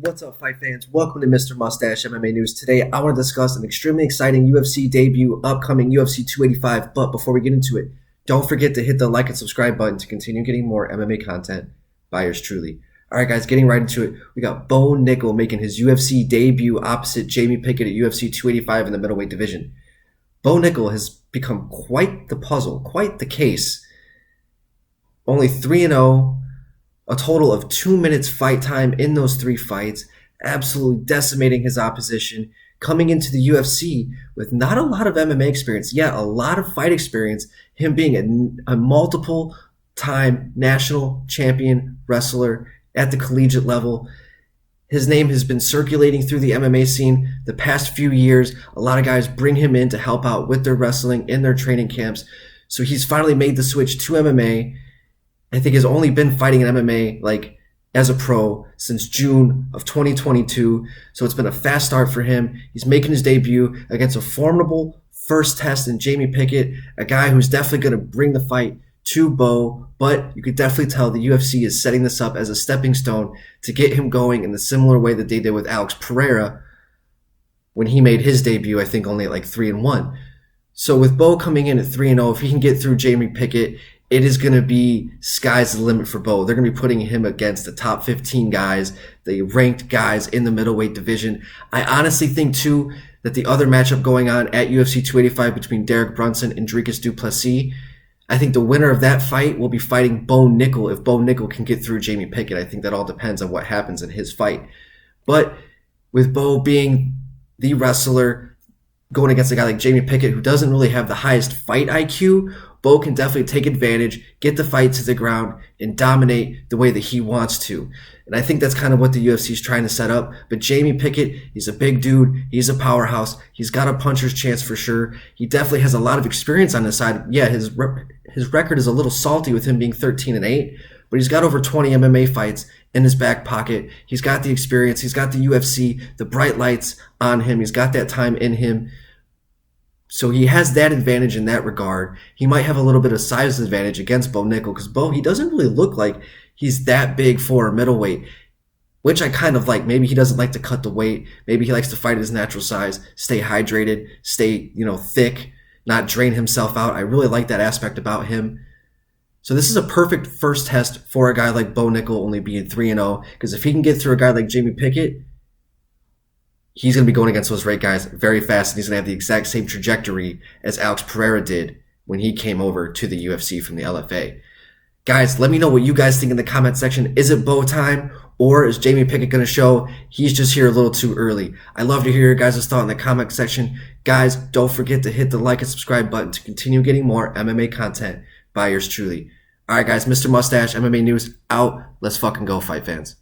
What's up, fight fans? Welcome to Mr. Mustache MMA News. Today, I want to discuss an extremely exciting UFC debut, upcoming UFC 285. But before we get into it, don't forget to hit the like and subscribe button to continue getting more MMA content by yours truly. All right, guys, getting right into it. We got Bo Nickal making his UFC debut opposite Jamie Pickett at UFC 285 in the middleweight division. Bo Nickal has become quite the puzzle, quite the case. Only 3-0. A total of 2 minutes fight time in those three fights, absolutely decimating his opposition, coming into the UFC with not a lot of MMA experience, yet a lot of fight experience, him being a multiple-time national champion wrestler at the collegiate level. His name has been circulating through the MMA scene the past few years. A lot of guys bring him in to help out with their wrestling in their training camps. So he's finally made the switch to MMA. I think has only been fighting in MMA as a pro since June of 2022. So it's been a fast start for him. He's making his debut against a formidable first test in Jamie Pickett, a guy who's definitely going to bring the fight to Bo. But you could definitely tell the UFC is setting this up as a stepping stone to get him going in the similar way that they did with Alex Pereira when he made his debut, I think only at 3-1. So with Bo coming in at 3-0, if he can get through Jamie Pickett, it is going to be sky's the limit for Bo. They're going to be putting him against the top 15 guys, the ranked guys in the middleweight division. I honestly think, too, that the other matchup going on at UFC 285 between Derek Brunson and Dricus du Plessis, I think the winner of that fight will be fighting Bo Nickal if Bo Nickal can get through Jamie Pickett. I think that all depends on what happens in his fight. But with Bo being the wrestler going against a guy like Jamie Pickett who doesn't really have the highest fight IQ, Bo can definitely take advantage, get the fight to the ground, and dominate the way that he wants to. And I think that's kind of what the UFC is trying to set up. But Jamie Pickett, he's a big dude. He's a powerhouse. He's got a puncher's chance for sure. He definitely has a lot of experience on his side. Yeah, his record is a little salty with him being 13-8, but he's got over 20 MMA fights in his back pocket. He's got the experience. He's got the UFC, the bright lights on him. He's got that time in him. So he has that advantage in that regard. He might have a little bit of size advantage against Bo Nickal because Bo, he doesn't really look like he's that big for a middleweight, which I kind of like. Maybe he doesn't like to cut the weight. Maybe he likes to fight at his natural size, stay hydrated, stay, thick, not drain himself out. I really like that aspect about him. So this is a perfect first test for a guy like Bo Nickal only being 3-0 because if he can get through a guy like Jamie Pickett, he's going to be going against those ranked guys very fast, and he's going to have the exact same trajectory as Alex Pereira did when he came over to the UFC from the LFA. Guys, let me know what you guys think in the comment section. Is it Bo time, or is Jamie Pickett going to show he's just here a little too early? I love to hear your guys' thought in the comment section. Guys, don't forget to hit the like and subscribe button to continue getting more MMA content by yours truly. All right, guys, Mr. Mustache, MMA News out. Let's fucking go, fight fans.